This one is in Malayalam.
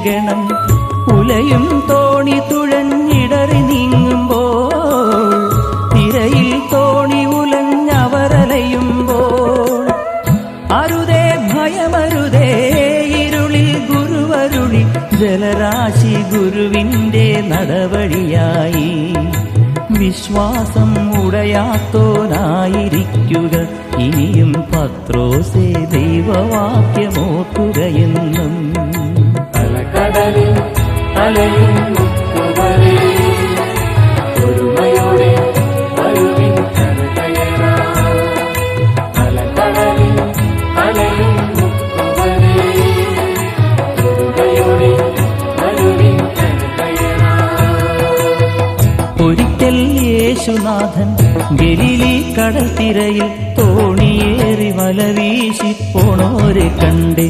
ഗണം ഉലയും തോണി തുഴഞ്ഞിടറി നീങ്ങുമ്പോൾ തിരയിൽ തോണി ഉലഞ്ഞവരലയുമ്പോൾ അരുതേ ഭയമരുതേ ഇരുളിൽ ഗുരുവരുളി ജലരാശി ഗുരുവിന്റെ നടവഴിയായി വിശ്വാസം ഉടയാത്തോനായിരിക്കുക ഇനിയും പത്രോസേ ദൈവവാക്യമോർക്കുകയെന്നും അലകടലിൽ അലയുന്നവരേ ഒരുമയോടെ വരുവിൻ കരകയറാം അലകടലിൽ അലയുന്നവരേ ഒരുമയോടെ വരുവിൻ കരകയറാം ഒരിക്കൽ യേശുനാഥൻ ഗലീലി കടൽത്തിരയിൽ തോണിയേറി വല വീശി പോണോരെ കണ്ട്